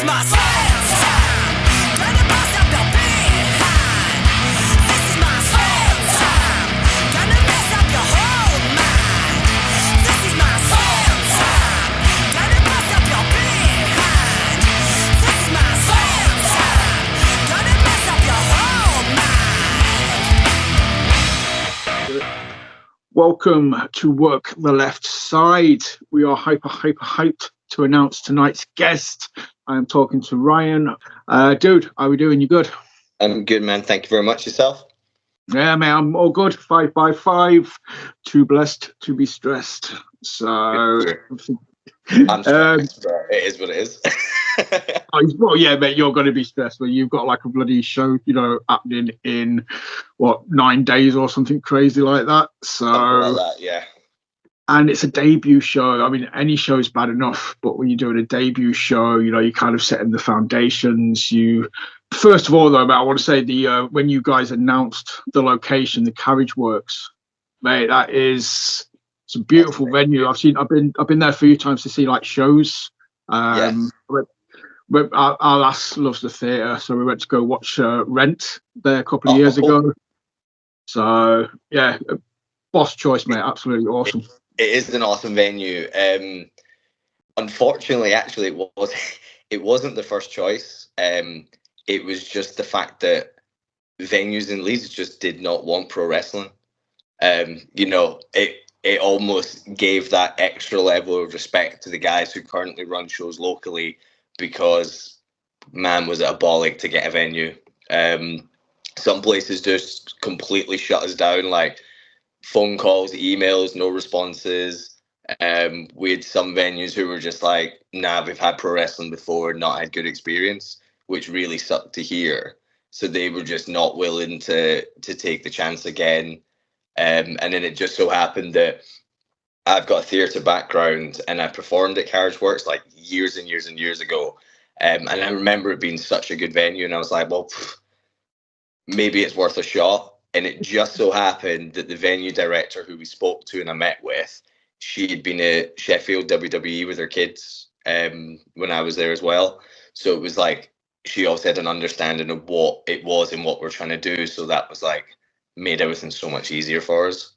my slam time. Gonna bust up your behind. This is my slam time. Gonna mess up your whole mind. This is my slam time. Gonna bust up your behind. This is my slam time. Gonna mess up your whole mind. Welcome to Work the Left Side. We are hyped to announce tonight's guest. I am talking to Ryan. Dude, how are we doing? You good? I'm good, man. Thank you very much. Yourself? Yeah, man, I'm all good. 5 by 5. Too blessed to be stressed. So, I'm stressed, bro. It is what it is. well, yeah, mate, you're going to be stressed when you've got like a bloody show, happening in 9 days or something crazy like that. So, something like that, yeah. And it's a debut show. I mean, any show is bad enough, but when you're doing a debut show, you're kind of setting the foundations. First of all, though, I want to say when you guys announced the location, the Carriageworks, mate, it's a beautiful venue. I've been there a few times to see like shows. Yes. Our lass loves the theatre, so we went to go watch Rent there a couple of years ago. So yeah, boss choice, mate. Absolutely awesome. It is an awesome venue. Unfortunately, actually, it wasn't the first choice. It was just the fact that venues in Leeds just did not want pro wrestling. It almost gave that extra level of respect to the guys who currently run shows locally, because, man, was it a bollock to get a venue. Some places just completely shut us down, like phone calls, emails, no responses. We had some venues who were just like, nah, we've had pro wrestling before, not had good experience, which really sucked to hear. So they were just not willing to take the chance again. And then it just so happened that I've got a theatre background and I performed at Carriageworks like years and years and years ago. And I remember it being such a good venue, and I was like, well, maybe it's worth a shot. And it just so happened that the venue director who we spoke to and I met with, she had been at Sheffield WWE with her kids when I was there as well. So it was like, she also had an understanding of what it was and what we're trying to do. So that was like, made everything so much easier for us.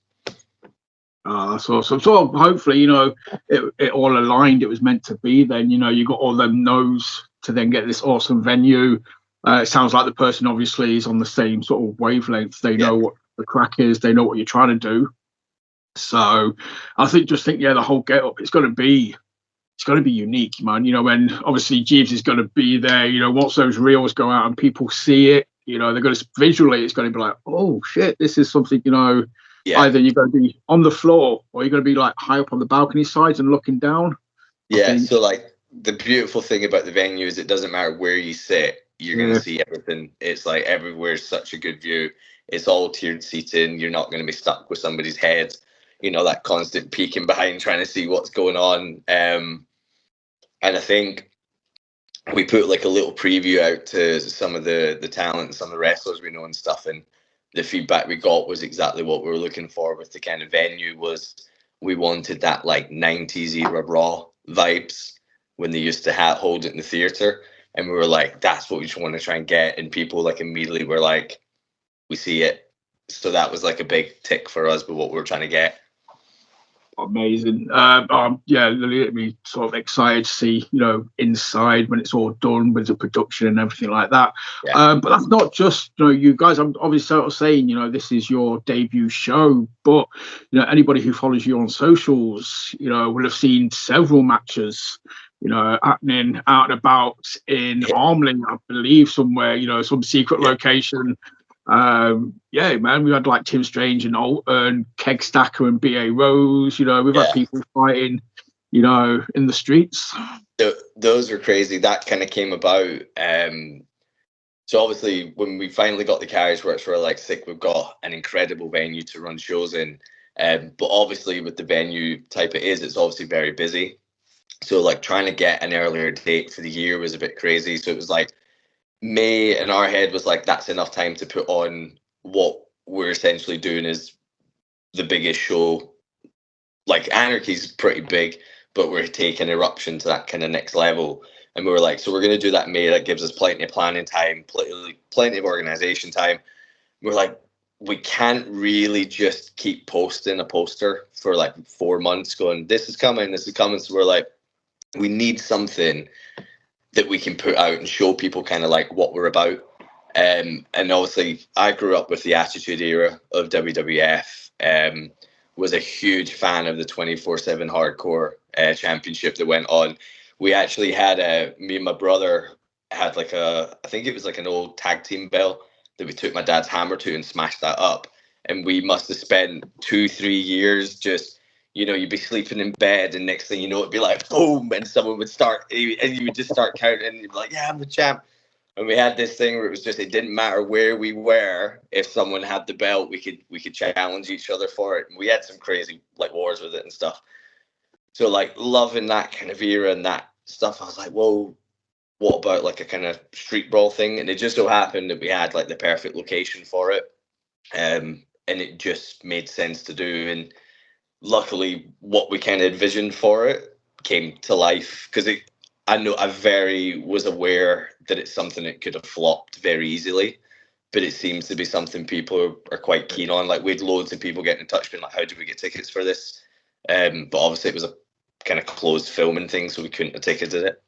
Oh, that's awesome. So hopefully, it all aligned. It was meant to be then, you got all them no's to then get this awesome venue. It sounds like the person obviously is on the same sort of wavelength. They know what the crack is. They know what you're trying to do. So I think the whole get up, it's got to be unique, man. When obviously Jeeves is going to be there, once those reels go out and people see it, they're going to visually, it's going to be like, oh shit, this is something, either you're going to be on the floor or you're going to be like high up on the balcony sides and looking down. Yeah. So like the beautiful thing about the venue is it doesn't matter where you sit. You're going to see everything. It's like everywhere's such a good view. It's all tiered seating. You're not going to be stuck with somebody's head, that constant peeking behind trying to see what's going on. And I think we put like a little preview out to some of the talent and some of the wrestlers we know and stuff. And the feedback we got was exactly what we were looking for with the kind of venue. Was we wanted that like 90s era Raw vibes when they used to hold it in the theatre. And we were like, that's what we just want to try and get. And people like immediately were like, we see it. So that was like a big tick for us with what we were trying to get. Amazing. Literally sort of excited to see, inside when it's all done with the production and everything like that. Yeah. But that's not just, you guys, I'm obviously sort of saying, this is your debut show, but, anybody who follows you on socials, will have seen several matches, happening out and about in Armling, I believe, somewhere, some secret location. Man, we had like Tim Strange and Alton, Keg Stacker and B.A. Rose. We've had people fighting, in the streets. Those were crazy. That kind of came about. So obviously, when we finally got the Carriageworks, we were like, sick, we've got an incredible venue to run shows in. But obviously, with the venue type it is, it's obviously very busy. So like trying to get an earlier date for the year was a bit crazy. So it was like May in our head was like, that's enough time to put on what we're essentially doing is the biggest show. Like Anarchy's pretty big, but we're taking Eruption to that kind of next level. And we were like, so we're going to do that in May. That gives us plenty of planning time, plenty of organization time. We're like, we can't really just keep posting a poster for like 4 months going, this is coming. So we're like, we need something that we can put out and show people kind of like what we're about. And obviously I grew up with the Attitude Era of WWF, was a huge fan of the 24/7 Hardcore championship that went on. We actually had me and my brother had like I think it was like an old tag team belt that we took my dad's hammer to and smashed that up. And we must have spent 2-3 years just, you know, you'd be sleeping in bed and next thing you know, it'd be like, boom, and someone would start, and you would just start counting and you'd be like, yeah, I'm the champ. And we had this thing where it was just, it didn't matter where we were. If someone had the belt, we could challenge each other for it. And we had some crazy like wars with it and stuff. So like loving that kind of era and that stuff, I was like, whoa, what about like a kind of street brawl thing? And it just so happened that we had like the perfect location for it. And it just made sense to do. And luckily what we kind of envisioned for it came to life, because I was aware that it's something that could have flopped very easily, but it seems to be something people are quite keen on. Like we had loads of people getting in touch being like, how do we get tickets for this? But obviously it was a kind of closed filming thing, so we couldn't have ticketed it.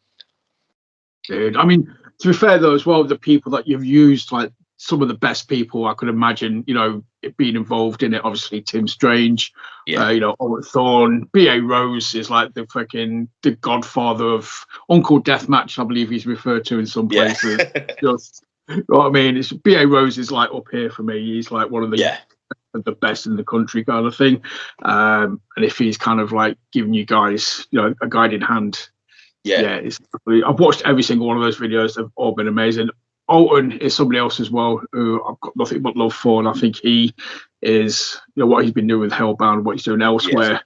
Dude, I mean, to be fair though, as well, the people that you've used, like some of the best people I could imagine, you know, being involved in it. Obviously, Tim Strange, you know, Thorne, B.A. Rose is like the godfather of Uncle Deathmatch, I believe he's referred to in some places. Just, you know what I mean? It's B.A. Rose is like up here for me. He's like one of the best in the country kind of thing. And if he's kind of like giving you guys, you know, a guiding hand. I've watched every single one of those videos. They've all been amazing. Alton is somebody else as well who I've got nothing but love for, and I think he is, you know, what he's been doing with Hellbound, what he's doing elsewhere.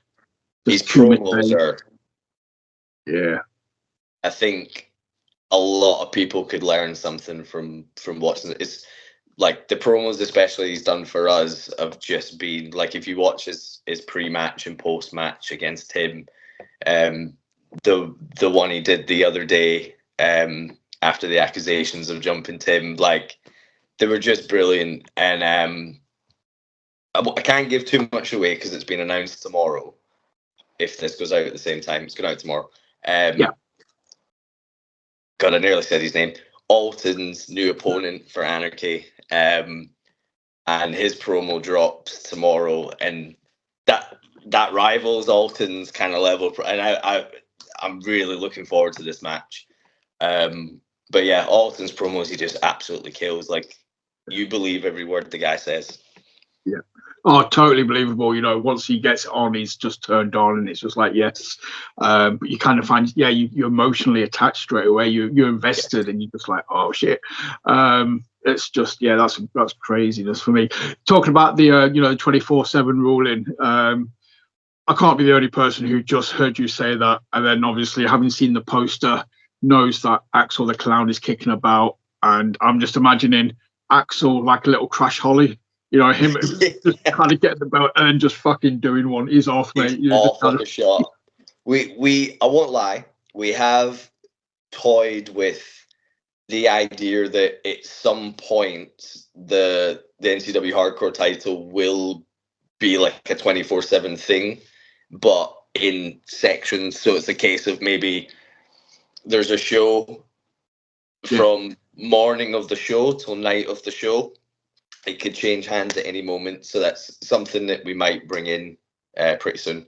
His promos are, I think a lot of people could learn something from watching it. It's like the promos, especially he's done for us, have just been like, if you watch his pre-match and post-match against him, the one he did the other day, after the accusations of jumping Tim, like they were just brilliant. And I can't give too much away because it's been announced tomorrow. If this goes out at the same time, it's going out tomorrow. God, I nearly said his name. Alton's new opponent for Anarchy, and his promo drops tomorrow, and that rivals Alton's kind of level. And I'm really looking forward to this match. But yeah, Alton's promos, he just absolutely kills. Like, you believe every word the guy says. Yeah. Oh, totally believable. You know, once he gets on, he's just turned on, and it's just like, yes. But you kind of find, you're emotionally attached straight away. You're invested, and you're just like, oh shit. It's just, that's craziness for me. Talking about the 24/7 ruling. I can't be the only person who just heard you say that, and then obviously having seen the poster, knows that Axel the Klown is kicking about, and I'm just imagining Axel like a little Crash Holly, you know, him just kind of getting the belt and then just fucking doing one. He's off, mate. He's off like a shot. I won't lie, we have toyed with the idea that at some point the NCW Hardcore title will be like a 24/7 thing, but in sections. So it's a case of maybe there's a show from morning of the show till night of the show. It could change hands at any moment. So that's something that we might bring in pretty soon.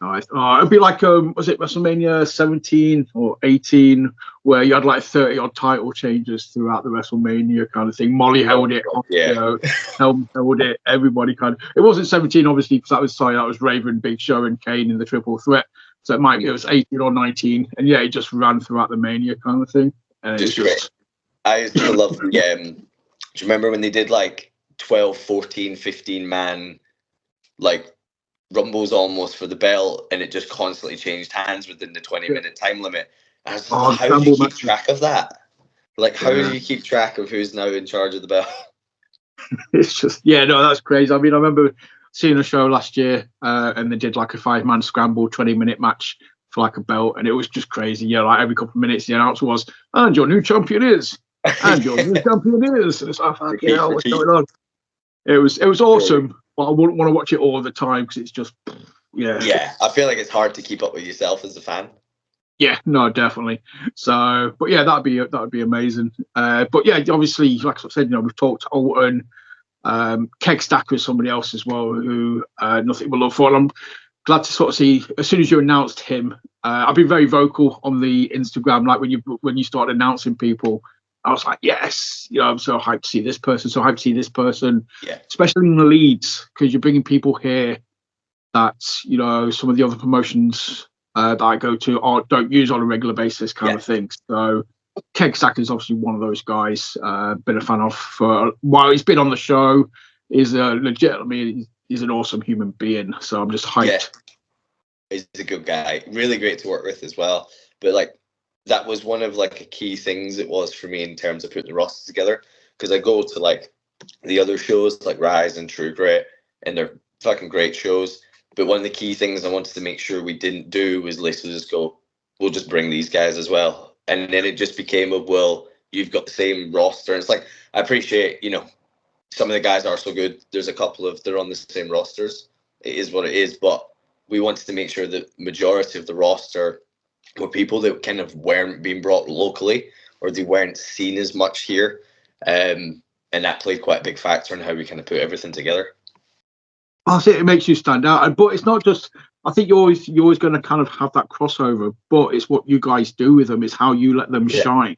Nice. It'd be like, was it WrestleMania 17 or 18, where you had like 30 odd title changes throughout the WrestleMania kind of thing. Molly held it. Helm held it. Everybody kind of. It wasn't 17, obviously, because that was Raven, Big Show, and Kane in the triple threat. So it might be, it was 18 or 19, and it just ran throughout the Mania kind of thing. And it's just. I used to love the. Do you remember when they did like 12, 14, 15 man, like Rumbles almost for the belt, and it just constantly changed hands within the 20-minute time limit? And I was like, how do you keep track of that? Like, how do you keep track of who's now in charge of the belt? It's just, that's crazy. I mean, I remember seeing a show last year, and they did like a 5-man scramble 20-minute match for like a belt, and it was just crazy. Yeah, like every couple of minutes, the announcer was, "And your new champion is, and your new champion is." And it's like, fucking hell, what's going on? It was awesome, but I wouldn't want to watch it all the time because it's just, yeah. Yeah, I feel like it's hard to keep up with yourself as a fan. Yeah, no, definitely. So, but yeah, that'd be amazing. But yeah, obviously, like I said, we've talked to Alton, Keg Stacker is somebody else as well who nothing but love for. And I'm glad to sort of see as soon as you announced him. I've been very vocal on the Instagram, like when you started announcing people. I was like, yes, I'm so hyped to see this person, so hyped to see this person. Yeah. Especially in the Leeds, because you're bringing people here that some of the other promotions that I go to don't use on a regular basis, kind of thing. So Keg Stacker is obviously one of those guys. Been a fan of for a while. He's been on the show. He's he's an awesome human being. So I'm just hyped. Yeah. He's a good guy. Really great to work with as well. But like, that was one of like a key things it was for me in terms of putting the roster together, because I go to like the other shows like Rise and True Grit, and they're fucking great shows. But one of the key things I wanted to make sure we didn't do was literally just go, we'll just bring these guys as well. And then it just became you've got the same roster. And it's like, I appreciate, some of the guys are so good. There's a couple of, they're on the same rosters. It is what it is. But we wanted to make sure that majority of the roster were people that kind of weren't being brought locally, or they weren't seen as much here. And that played quite a big factor in how we kind of put everything together. I think it makes you stand out, but it's not just. I think you're always going to kind of have that crossover, but it's what you guys do with them, is how you let them shine.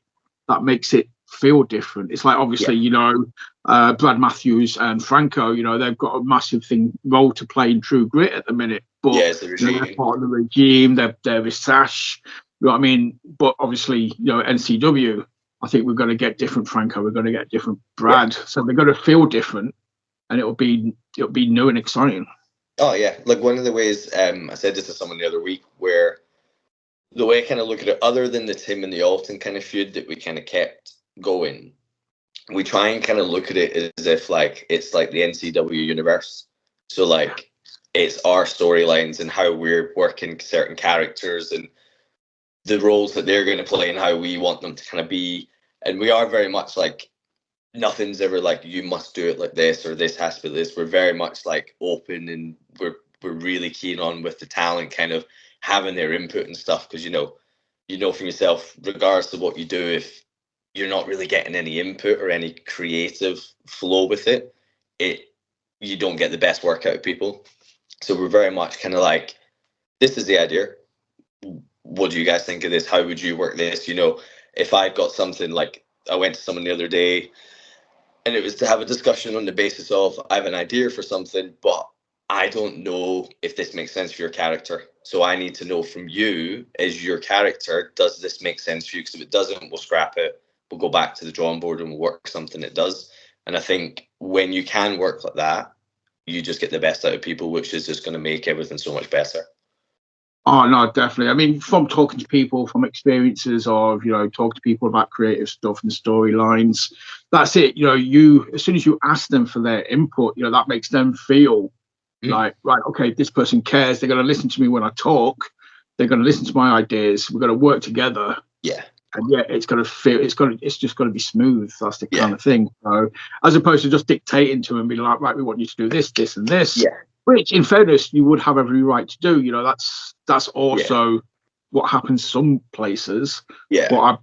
That makes it feel different. It's like obviously, Brad Matthews and Franco, they've got a massive role to play in True Grit at the minute, but it's the regime. They're part of the regime. They're Sash. You know what I mean? But obviously, NCW. I think we're going to get different Franco. We're going to get different Brad. So they're going to feel different. And it'll be new and exciting. Oh yeah, like one of the ways I said this to someone the other week, where the way I kind of look at it, other than the Tim and the Alton kind of feud that we kind of kept going, we try and kind of look at it as if like it's like the NCW universe. So like it's our storylines and how we're working certain characters and the roles that they're going to play and how we want them to kind of be. And we are very much like, nothing's ever like, you must do it like this or this has to be this. We're very much like open, and we're really keen on with the talent kind of having their input and stuff, because you know from yourself, regardless of what you do, if you're not really getting any input or any creative flow with it, you don't get the best work out of people. So we're very much kind of like, this is the idea. What do you guys think of this? How would you work this? If I've got something, like I went to someone the other day, and it was to have a discussion on the basis of, I have an idea for something, but I don't know if this makes sense for your character. So I need to know from you, as your character, does this make sense for you? Because if it doesn't, we'll scrap it. We'll go back to the drawing board and we'll work something that does. And I think when you can work like that, you just get the best out of people, which is just going to make everything so much better. Oh, no, definitely. I mean, from talking to people, from experiences of, talk to people about creative stuff and storylines, that's it. As soon as you ask them for their input, that makes them feel like, right, okay, this person cares. They're going to listen to me when I talk. They're going to listen to my ideas. We're going to work together. Yeah. And it's going to feel, it's just going to be smooth. That's the kind of thing. So as opposed to just dictating to them and being like, right, we want you to do this, this, and this. Yeah. Which, in fairness, you would have every right to do. That's also what happens some places. Yeah. But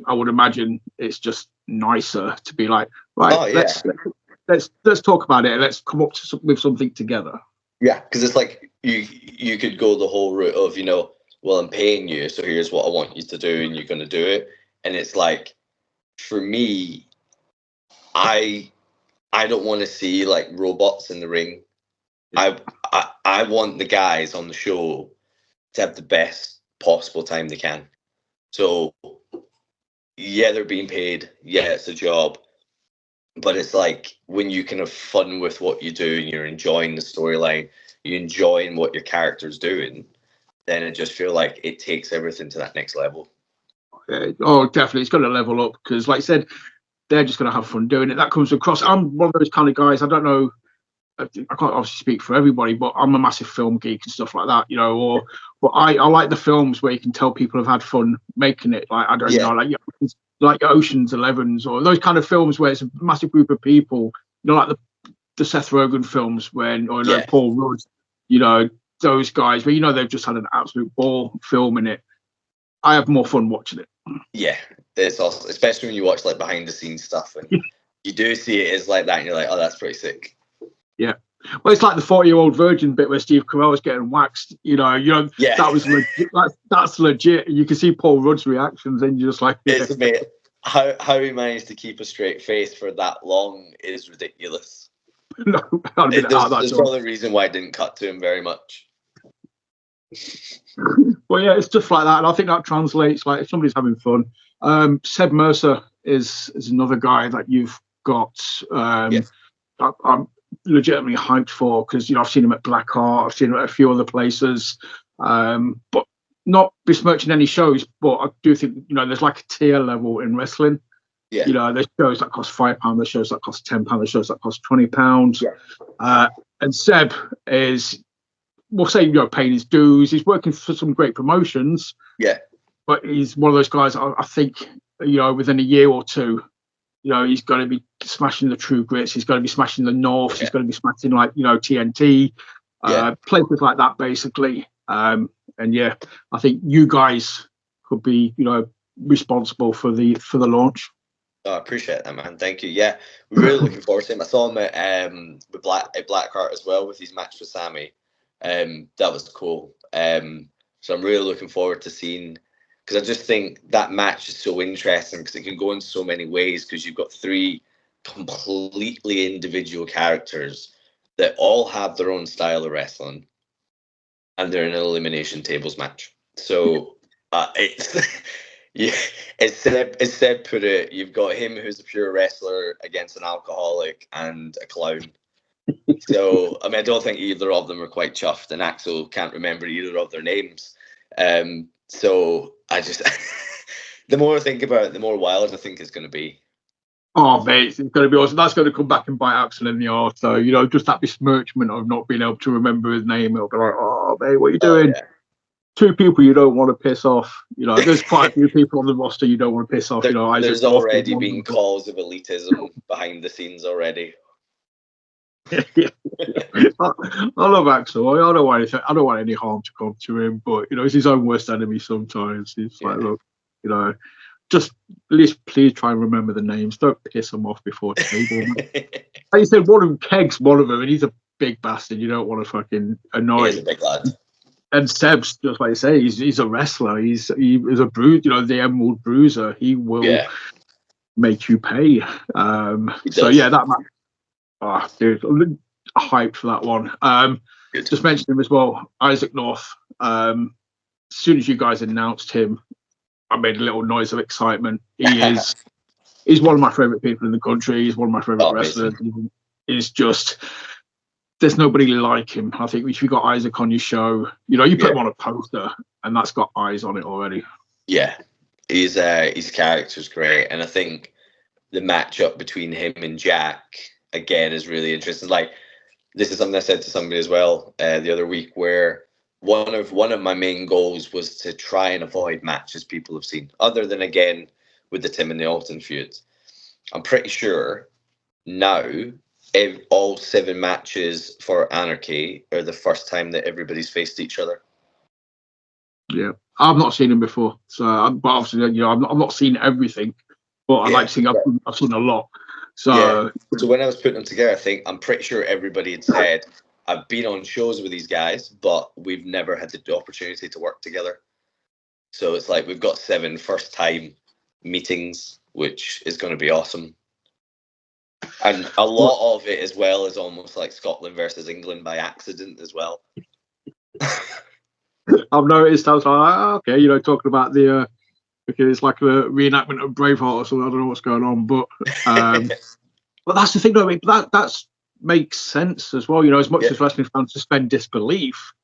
I would imagine it's just nicer to be like, right, let's talk about it and let's come up with something together. Yeah, because it's like you could go the whole route of, well, I'm paying you, so here's what I want you to do, and you're going to do it. And it's like, for me, I don't want to see like robots in the ring. I want the guys on the show to have the best possible time they can. So, yeah, they're being paid. Yeah, it's a job. But it's like, when you can have fun with what you do and you're enjoying the storyline, you're enjoying what your character's doing, then it just feels like it takes everything to that next level. Oh, definitely. It's going to level up because, like I said, they're just going to have fun doing it. That comes across. I'm one of those kind of guys. I don't know I can't obviously speak for everybody, but I'm a massive film geek and stuff like that, you know. But I like the films where you can tell people have had fun making it. Like I don't know, like Ocean's 11s or those kind of films where it's a massive group of people. You know, like the Seth Rogen films Paul Rudd, you know, those guys where you know they've just had an absolute ball filming it. I have more fun watching it. Yeah, it's awesome, especially when you watch like behind the scenes stuff and you do see it as like that, and you're like, oh, that's pretty sick. Yeah. Well, it's like the 40-year-old virgin bit where Steve Carell was getting waxed. You know, that was legit. That's legit. You can see Paul Rudd's reactions, and you're just like, it's mate, how he managed to keep a straight face for that long is ridiculous. No, there's probably a reason why I didn't cut to him very much. Well, yeah, it's just like that, and I think that translates. Like, if somebody's having fun, Seb Mercer is another guy that you've got. I'm legitimately hyped for because I've seen him at Blackheart, I've seen him at a few other places, but not besmirching any shows. But I do think there's like a tier level in wrestling. Yeah. There's shows that cost £5, there's shows that cost £10, there's shows that cost £20. Yeah. And Seb is, we'll say, paying his dues. He's working for some great promotions. Yeah. But he's one of those guys. I think within a year or two, he's going to be smashing the True Grits. He's going to be smashing the North. Yeah. He's going to be smashing TNT, places like that, basically. And yeah, I think you guys could be, responsible for the launch. Oh, I appreciate that, man. Thank you. Yeah, we're really looking forward to him. I saw him at Blackheart as well with his match with Sammy. That was cool. So I'm really looking forward to seeing. Because I just think that match is so interesting because it can go in so many ways because you've got 3 completely individual characters that all have their own style of wrestling and they're in an elimination tables match. So as Seb put it, you've got him who's a pure wrestler against an alcoholic and a clown. So, I mean, I don't think either of them are quite chuffed, and Axel can't remember either of their names. So I just, the more I think about it, the more wild I think it's going to be. Oh, mate, it's going to be awesome. That's going to come back and bite Axel in the arse. So, just that besmirchment of not being able to remember his name. It'll be like, oh, mate, what are you doing? Yeah. 2 people you don't want to piss off. There's quite a few people on the roster you don't want to piss off. There's already been calls of elitism behind the scenes already. Yeah. I love Axel. I don't want any harm to come to him, but he's his own worst enemy sometimes. He's like, look, just at least please try and remember the names. Don't piss them off before table. Like you said, one of them Keg's one of them, and he's a big bastard. You don't want to fucking annoy him. He's a big lad. And Seb's just like you say, he's a wrestler. He is a bruise. The Emerald Bruiser. He will make you pay. So yeah, that match. Oh, dude, I'm hyped for that one. Just mentioned him as well, Isaac North. As soon as you guys announced him, I made a little noise of excitement. He's one of my favorite people in the country. He's one of my favorite wrestlers. He's just, there's nobody like him. I think if you got Isaac on your show, you put him on a poster, and that's got eyes on it already. Yeah, his character's great, and I think the matchup between him and Jack again is really interesting. Like, this is something I said to somebody as well the other week, where one of my main goals was to try and avoid matches people have seen, other than again with the Tim and the Alton feud. I'm pretty sure now all 7 matches for Anarchy are the first time that everybody's faced each other. Yeah, I've not seen them before, so but obviously I've not seen everything, but I like seeing. I've seen a lot. So when I was putting them together, I'm pretty sure everybody had said, I've been on shows with these guys, but we've never had the opportunity to work together. So it's like we've got 7 first time meetings, which is going to be awesome. And a lot of it as well is almost like Scotland versus England by accident as well. I've noticed, I was like, okay, talking about the because it's like a reenactment of Braveheart or something. I don't know what's going on, but but that's the thing, though. I mean, that makes sense as well. As much as wrestling fans suspend disbelief,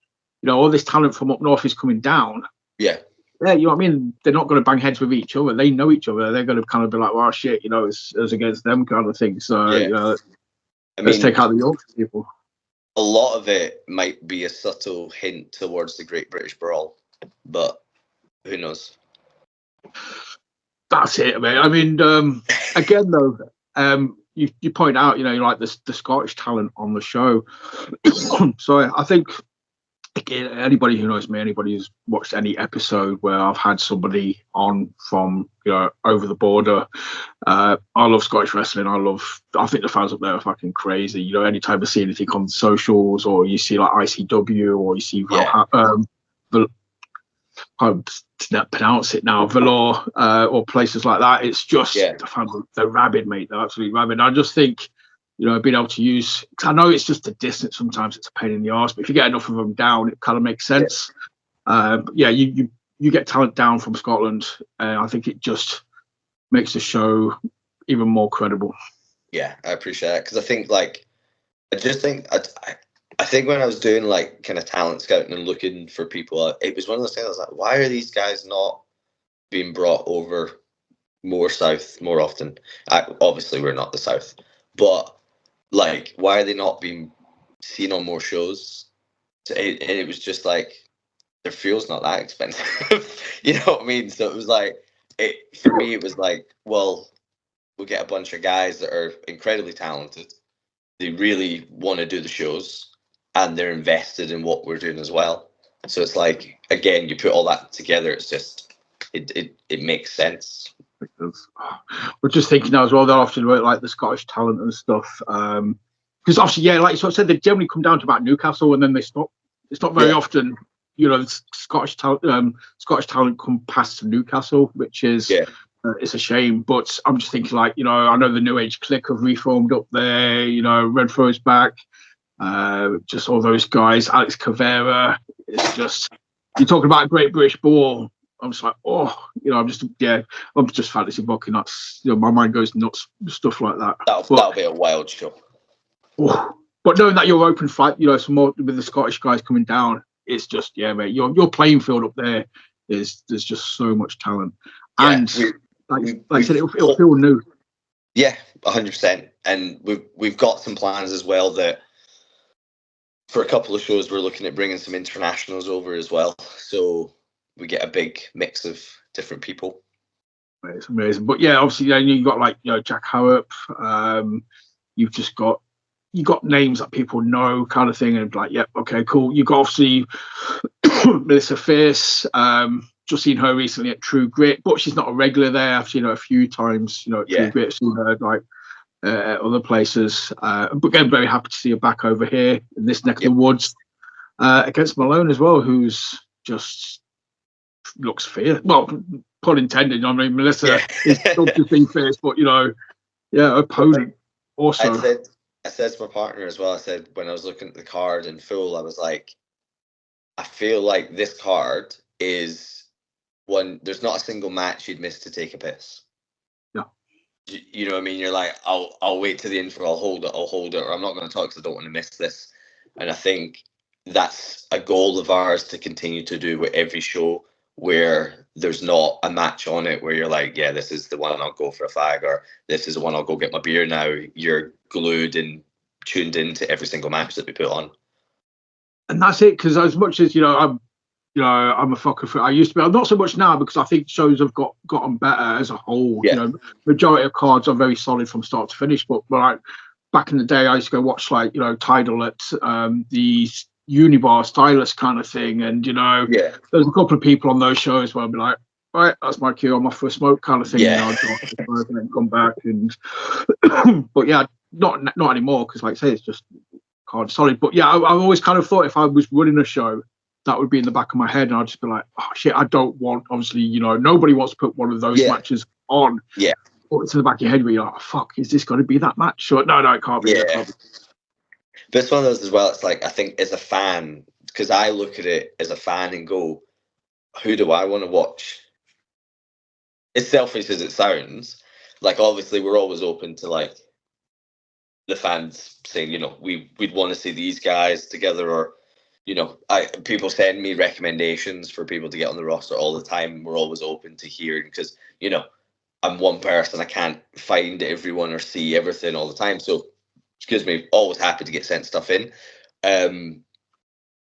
all this talent from up north is coming down. Yeah, you know what I mean? They're not going to bang heads with each other. They know each other. They're going to kind of be like, well, shit, it's against them kind of thing. So let's take out the Yorkshire people. a lot of it might be a subtle hint towards the Great British Brawl, but who knows? That's it, mate. I mean, again though, you point out, like the Scottish talent on the show. So I think, again, anybody who knows me, anybody who's watched any episode where I've had somebody on from over the border, I love Scottish wrestling. I think the fans up there are fucking crazy. Anytime I see anything on socials, or you see like ICW, or you see I can't pronounce it now, Velour, or places like that. It's just the fans, they're rabid, mate. They're absolutely rabid. I just think, being able to use, cause I know it's just the distance. Sometimes it's a pain in the arse, but if you get enough of them down, it kind of makes sense. You get talent down from Scotland, and I think it just makes the show even more credible. Yeah, I appreciate that, because I think I think when I was doing like kind of talent scouting and looking for people, it was one of those things I was like, why are these guys not being brought over more south more often? Obviously, we're not the south, but like, why are they not being seen on more shows? It was just like, their fuel's not that expensive. You know what I mean? So it was like, for me, it was like, well, we'll get a bunch of guys that are incredibly talented. They really want to do the shows, and they're invested in what we're doing as well. So it's like, again, you put all that together, it's just, it makes sense. We're just thinking now as well, they're often about like the Scottish talent and stuff. Because obviously, like you sort of said, they generally come down to about Newcastle and then they stop. It's not very often, the Scottish talent come past to Newcastle, which is it's a shame. But I'm just thinking, like, I know the New Age Clique have reformed up there. Redfro's back. Just all those guys, Alex Cavera. It's just, you're talking about a Great British Brawl. I'm just like, I'm just fantasy booking. That's, my mind goes nuts, stuff like that. That'll be a wild show. But knowing that you're open fight, some more with the Scottish guys coming down, it's just, mate, your playing field up there there's just so much talent. And like I said, it'll feel new. Yeah, 100%. And we've got some plans as well that for a couple of shows we're looking at bringing some internationals over as well. So we get a big mix of different people. It's amazing. But obviously, you've got like Jack Harrop. You've just got names that people know, kind of thing, and like, okay, cool. You've got obviously Melissa Fierce. Just seen her recently at True Grit, but she's not a regular there. I've seen her a few times, at True Grit. Seen her like at other places. But again, very happy to see her back over here in this neck of the woods against Malone as well, who's just looks fierce. Well, pun intended. I mean, Melissa is not just being fierce, but opponent also. I said to my partner as well, I said, when I was looking at the card in full, I was like, I feel like this card is one, there's not a single match you'd miss to take a piss. Yeah. You know what I mean? You're like, I'll wait to the intro, I'll hold it, or I'm not going to talk because I don't want to miss this. And I think that's a goal of ours to continue to do with every show where there's not a match on it where you're like, this is the one I'll go for a fag, or this is the one I'll go get my beer now. You're glued and tuned into every single match that we put on. And that's it, because as much as I'm a fucker for, I used to be, not so much now, because I think shows have gotten better as a whole. Majority of cards are very solid from start to finish, but like back in the day, I used to go watch like Tidal at the Unibar Stylus kind of thing, and there's a couple of people on those shows where I'd be like, right, that's my cue, I'm off for a smoke kind of thing. I'd go off for a smoke and then come back, and but not anymore, because like I say, it's just card solid. But I've always kind of thought if I was running a show, that would be in the back of my head, and I'd just be like, oh shit, I don't want, obviously, nobody wants to put one of those matches on. But it's in the back of your head where you're like, oh, fuck, is this going to be that match? So no, it can't be. It can't be. But it's one of those as well. It's like, I think as a fan, because I look at it as a fan and go, who do I want to watch? As selfish as it sounds, like obviously we're always open to like the fans saying, we'd want to see these guys together, or people send me recommendations for people to get on the roster all the time. We're always open to hearing, because I'm one person, I can't find everyone or see everything all the time. So, excuse me, always happy to get sent stuff in.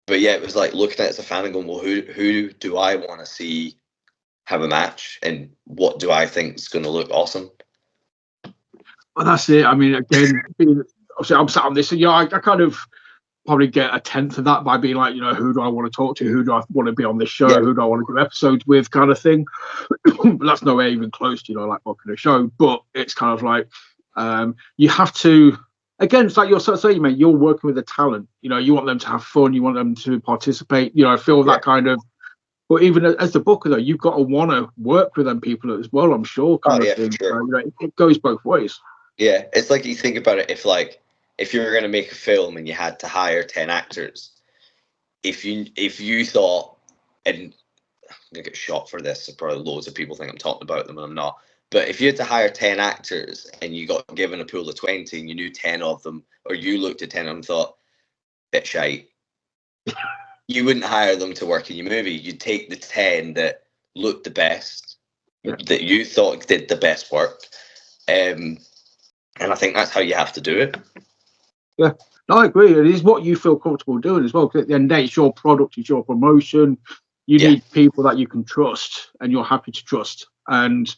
But yeah, it was like looking at it as a fan and going, well, who do I want to see have a match, and what do I think is going to look awesome? Well, that's it. I mean, again, obviously I'm sat on this, and I kind of probably get a tenth of that by being like, who do I want to talk to? Who do I want to be on this show? Yeah. Who do I want to do episodes with, kind of thing. But that's nowhere even close to, like booking a show. But it's kind of like, you have to, again, it's like you're saying, mate, you're working with the talent. You want them to have fun. You want them to participate, feel that kind of, but even as the booker, though, you've got to want to work with them people as well, I'm sure. Kind of thing. For sure. It goes both ways. Yeah, it's like you think about it, if you were going to make a film and you had to hire 10 actors, if you thought, and I'm going to get shot for this, so probably loads of people think I'm talking about them and I'm not, but if you had to hire 10 actors and you got given a pool of 20 and you knew 10 of them, or you looked at 10 of them and thought, bit shite, you wouldn't hire them to work in your movie. You'd take the 10 that looked the best, that you thought did the best work. And I think that's how you have to do it. Yeah, no, I agree. It is what you feel comfortable doing as well. Because at the end of the day, it's your product, it's your promotion. You need people that you can trust and you're happy to trust. And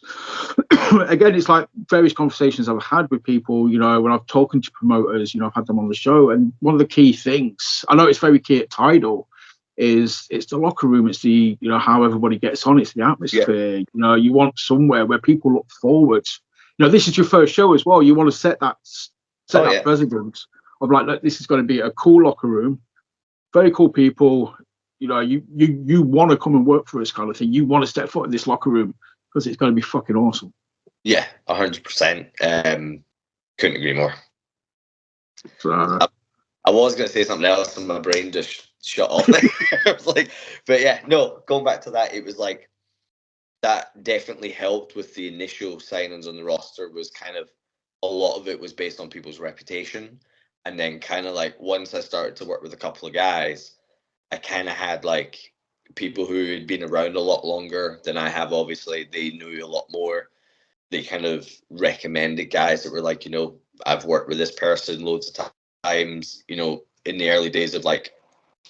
again, it's like various conversations I've had with people, when I'm talking to promoters, I've had them on the show. And one of the key things, I know it's very key at Tidal, is it's the locker room. It's the, how everybody gets on. It's the atmosphere. Yeah. You want somewhere where people look forward. This is your first show as well. You want to set that precedent of like, look, this is going to be a cool locker room, very cool people. You want to come and work for us, kind of thing. You want to step foot in this locker room because it's going to be fucking awesome. Yeah, 100%. Couldn't agree more. So, I was going to say something else and my brain just shut off. I was like, but yeah, no, going back to that, it was like, that definitely helped with the initial signings on the roster. Was kind of a lot of it was based on people's reputation. And then kind of like once I started to work with a couple of guys, I kind of had like people who had been around a lot longer than I have. Obviously, they knew a lot more. They kind of recommended guys that were like, I've worked with this person loads of times, in the early days of like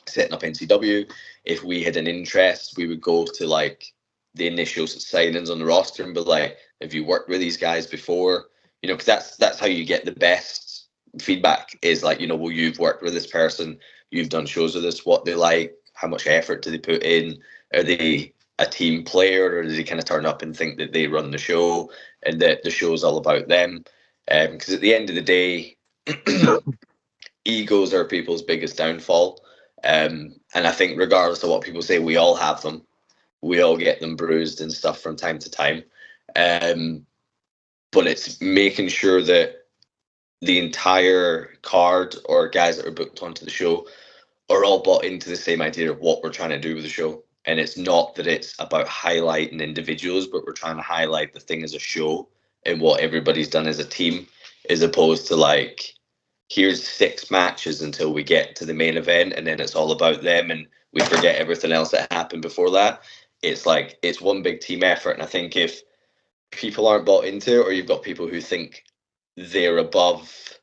setting up NCW. If we had an interest, we would go to like the initial signings on the roster and be like, have you worked with these guys before? Because that's how you get the best feedback is like, well, you've worked with this person, you've done shows with this, what they like, how much effort do they put in, are they a team player, or do they kind of turn up and think that they run the show and that the show is all about them? Because at the end of the day, egos are people's biggest downfall. And I think regardless of what people say, we all have them. We all get them bruised and stuff from time to time. But it's making sure that the entire card or guys that are booked onto the show are all bought into the same idea of what we're trying to do with the show. And it's not that it's about highlighting individuals, but we're trying to highlight the thing as a show and what everybody's done as a team, as opposed to like, here's 6 matches until we get to the main event and then it's all about them and we forget everything else that happened before that. It's like, it's one big team effort. And I think if people aren't bought into it, or you've got people who think they're above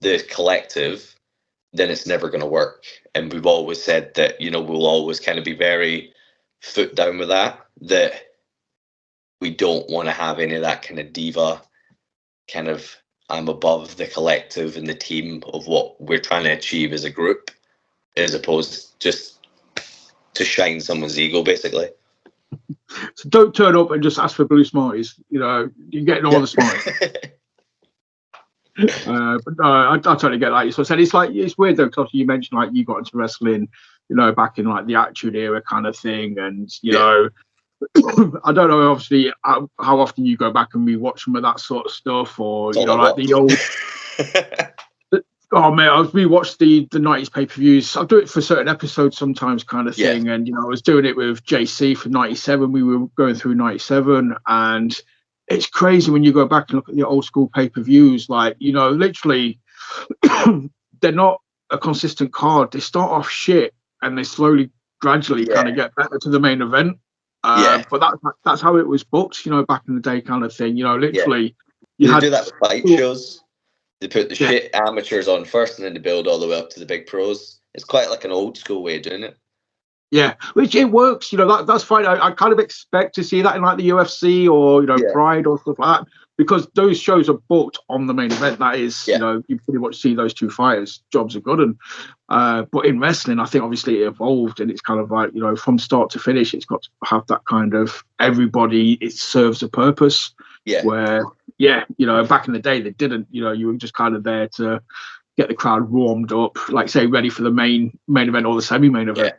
the collective, then it's never going to work. And we've always said that, we'll always kind of be very foot down with that we don't want to have any of that kind of diva kind of, I'm above the collective and the team of what we're trying to achieve as a group, as opposed just to shine someone's ego, basically. So don't turn up and just ask for blue Smarties. You're getting all the Smarties. But no, I totally get that. So I said it's weird though, because you mentioned like you got into wrestling, back in like the Attitude Era kind of thing, and I don't know obviously how often you go back and rewatch some of that sort of stuff, or like the old. Oh man, I rewatched the 90s pay-per-views. I'll do it for certain episodes sometimes, kind of thing. And I was doing it with JC for 97. We were going through 97, and it's crazy when you go back and look at the old school pay-per-views. Like, literally, they're not a consistent card. They start off shit, and they slowly, gradually, kind of get better to the main event. But that's how it was booked, back in the day, kind of thing. Literally, you had do that with fight shows. They put the shit amateurs on first, and then they build all the way up to the big pros. It's quite like an old school way of doing it. Yeah, which it works. That's fine. I kind of expect to see that in like the UFC or Pride or stuff like that, because those shows are booked on the main event. That is, you pretty much see those two fighters. Jobs are good. And but in wrestling, I think obviously it evolved, and it's kind of like from start to finish, it's got to have that kind of everybody. It serves a purpose. Yeah. Where back in the day they didn't. You were just kind of there to get the crowd warmed up, like say ready for the main event or the semi-main event.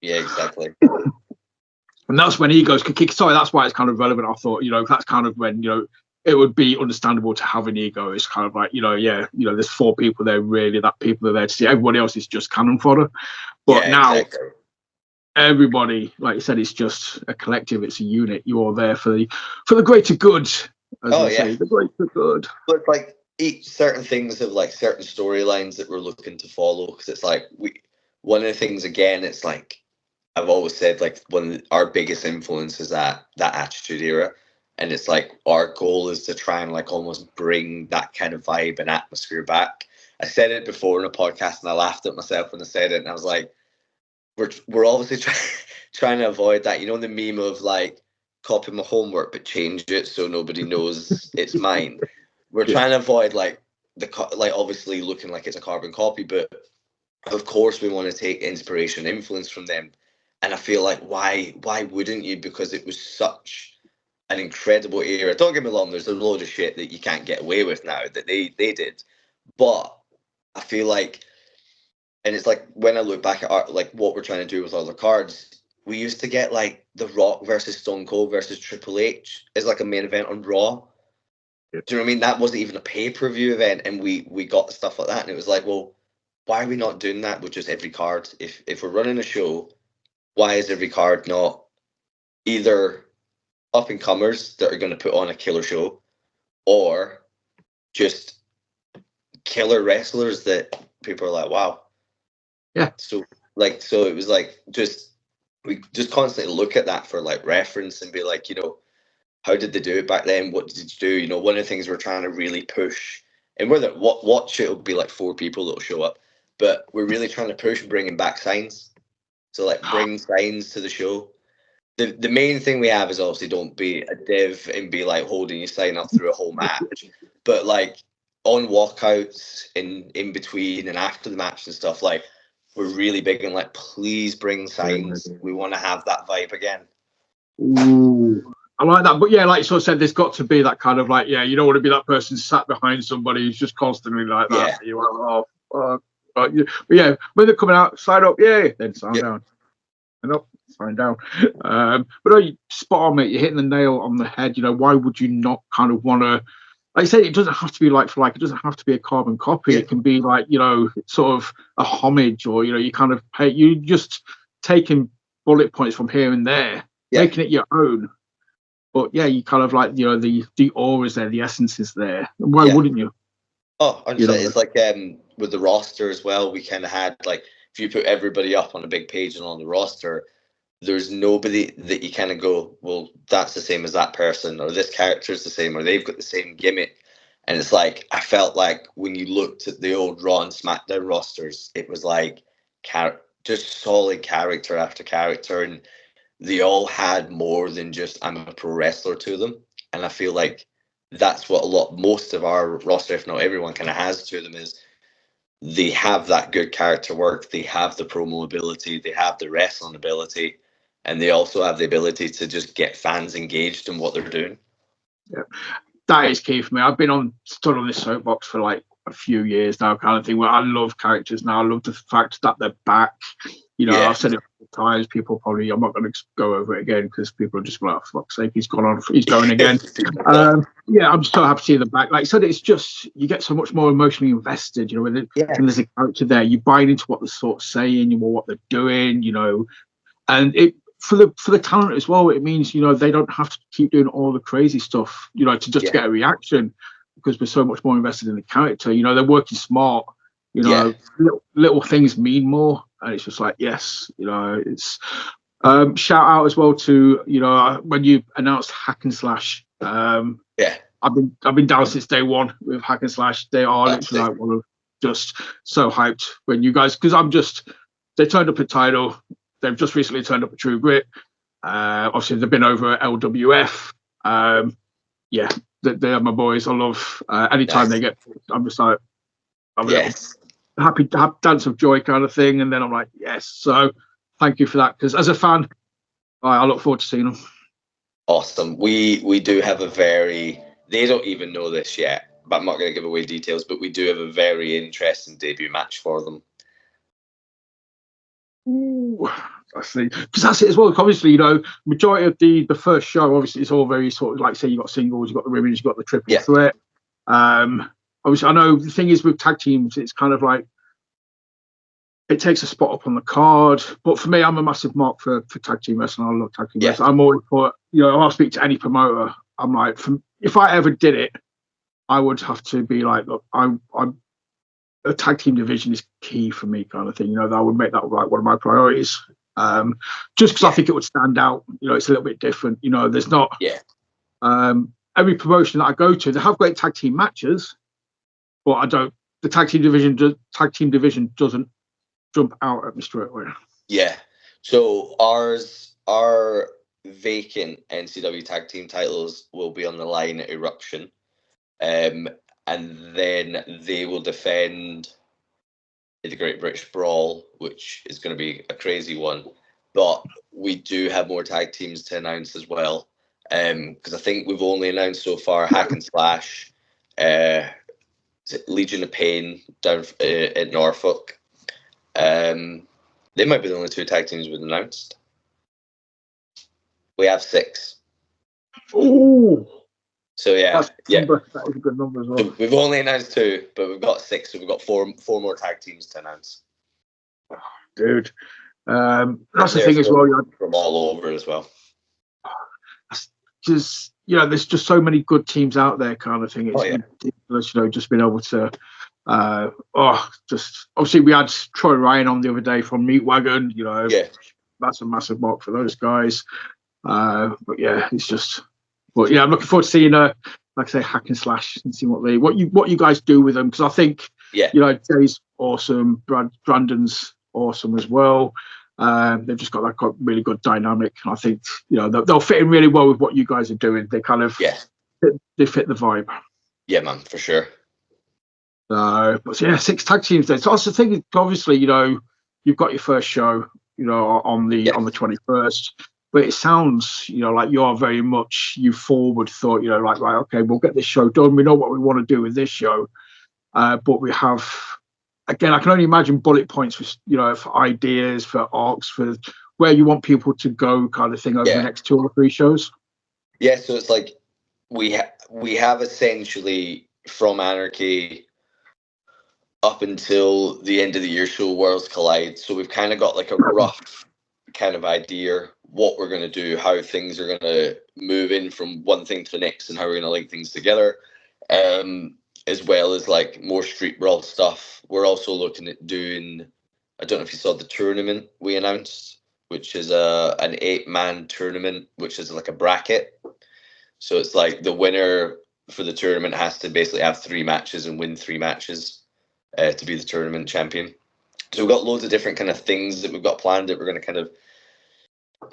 Yeah, exactly. And that's when egos could kick. Sorry, that's why it's kind of relevant. I thought, that's kind of when, it would be understandable to have an ego. It's kind of like, there's 4 people there, really, that people are there to see. Everybody else is just cannon fodder. But now, everybody, like you said, it's just a collective. It's a unit. You are there for the greater good, as they say, the greater good. But like certain things have like certain storylines that we're looking to follow, because it's like one of the things, again, it's like I've always said, like our biggest influence is that Attitude Era, and it's like our goal is to try and like almost bring that kind of vibe and atmosphere back. I said it before in a podcast, and I laughed at myself when I said it, and I was like, we're obviously trying to avoid that, the meme of like copy my homework but change it so nobody knows it's mine. We're trying to avoid like obviously looking like it's a carbon copy, but of course we want to take inspiration, influence from them. And I feel like why wouldn't you? Because it was such an incredible era. Don't get me wrong, there's a load of shit that you can't get away with now that they did. But I feel like, and it's like when I look back at like what we're trying to do with all the cards, we used to get like The Rock versus Stone Cold versus Triple H as like a main event on Raw. Do you know what I mean? That wasn't even a pay-per-view event, and we got stuff like that, and it was like, well, why are we not doing that with just every card? If we're running a show, why is every card not either up-and-comers that are going to put on a killer show, or just killer wrestlers that people are like, wow. Yeah. So it was like we just constantly look at that for like reference and be like, how did they do it back then? What did you do? One of the things we're trying to really push, and whether watch it'll be like 4 people that'll show up, but we're really trying to push bringing back signs. So like bring signs to the show. The main thing we have is obviously don't be a div and be like holding your sign up through a whole match, but like on walkouts in between and after the match and stuff, like we're really big and like, please bring signs. We want to have that vibe again. Ooh, I like that. But yeah, like you sort of said, there's got to be that kind of like, you don't want to be that person sat behind somebody who's just constantly like that. Yeah. You are, but yeah, when they're coming out, sign up, then sign down. And up, sign down. But no, you spot on, mate. You're hitting the nail on the head. Why would you not kind of want to? Like I said, it doesn't have to be like for like. It doesn't have to be a carbon copy. It can be like sort of a homage, or you kind of you just taking bullet points from here and there, making it your own. But yeah, you kind of like the aura is there, the essence is there. Why wouldn't you? Oh, it's like with the roster as well. We kind of had like, if you put everybody up on a big page and on the roster, there's nobody that you kind of go, well, that's the same as that person, or this character is the same, or they've got the same gimmick. And it's like, I felt like when you looked at the old Raw and SmackDown rosters, it was like just solid character after character, and they all had more than just I'm a pro wrestler to them. And I feel like that's what most of our roster, if not everyone, kind of has to them, is they have that good character work, they have the promo ability, they have the wrestling ability, and they also have the ability to just get fans engaged in what they're doing. Yeah, that is key for me. I've been stood on this soapbox for like a few years now, kind of thing, where I love characters now. I love the fact that they're back. I've said it times. People probably, I'm not going to go over it again because people are just like, oh, for fuck's sake, he's going again. I'm so happy to see them back. Like I said, it's just, you get so much more emotionally invested, when there's a character there, you buy into what they're sort of saying, what they're doing, and it, for the talent as well, it means, they don't have to keep doing all the crazy stuff, to just get a reaction, because we're so much more invested in the character. They're working smart, little things mean more. And it's just like, yes, it's shout out as well to, when you announced Hack and Slash. I've been down since day one with Hack and Slash. They are That's literally like one of just so hyped when you guys, because they turned up at Tidal. They've just recently turned up at True Grit. Obviously they've been over at LWF. Yeah, they are my boys. I love anytime they get. I'm just like, I'm happy to have dance of joy kind of thing, and then I'm like, yes. So thank you for that, because as a fan, I look forward to seeing them. Awesome. We do have a very. They don't even know this yet, but I'm not going to give away details. But we do have a very interesting debut match for them. Ooh, I see, because that's it as well. Obviously, majority of the first show, obviously, it's all very sort of like, say, you got singles, you got the women's, you got the triple threat. Obviously, I know the thing is with tag teams, it's kind of like it takes a spot up on the card. But for me, I'm a massive mark for tag team wrestling. I love tag team wrestling. I'm always put, I'll speak to any promoter. I'm like, if I ever did it, I would have to be like, look, I'm a tag team division is key for me, kind of thing. I would make that like one of my priorities. Just because I think it would stand out. It's a little bit different. There's not. Every promotion that I go to, they have great tag team matches, but I don't. The tag team division doesn't jump out at me straight away. Yeah. So our vacant NCW tag team titles will be on the line at Eruption. And then they will defend the Great British Brawl, which is going to be a crazy one. But we do have more tag teams to announce as well. Because I think we've only announced so far Hack and Slash, Legion of Pain down at Norfolk. They might be the only 2 tag teams we've announced. We have 6. Ooh. So that is a good number as well. So we've only announced 2, but we've got 6, so we've got four more tag teams to announce. Oh, dude, that's the thing as well. From all over as well. Just there's just so many good teams out there, kind of thing. It's ridiculous, just being able to. Just obviously we had Troy Ryan on the other day from Meat Wagon. That's a massive mark for those guys. But yeah, it's just. But yeah, I'm looking forward to seeing, like I say, Hack and Slash and seeing what you guys do with them, because I think Jay's awesome, Brandon's awesome as well. They've just got that really good dynamic, and I think they'll fit in really well with what you guys are doing. They kind of they fit the vibe. Yeah, man, for sure. But yeah, 6 tag teams then. So that's the thing. Obviously, you've got your first show, on the 21st. But it sounds, like you are very much forward thought, like, right, okay, we'll get this show done. We know what we want to do with this show. But we have, again, I can only imagine bullet points for ideas, for arcs, for where you want people to go, kind of thing, over the next 2 or 3 shows. Yeah, so it's like we have essentially from Anarchy up until the end of the year show Worlds Collide. So we've kind of got like a rough kind of idea what we're going to do, how things are going to move in from one thing to the next, and how we're going to link things together, as well as like more street brawl stuff. We're also looking at doing, I don't know if you saw the tournament we announced, which is an 8-man tournament, which is like a bracket. So it's like the winner for the tournament has to basically have 3 matches and win 3 matches to be the tournament champion. So we've got loads of different kind of things that we've got planned that we're going to kind of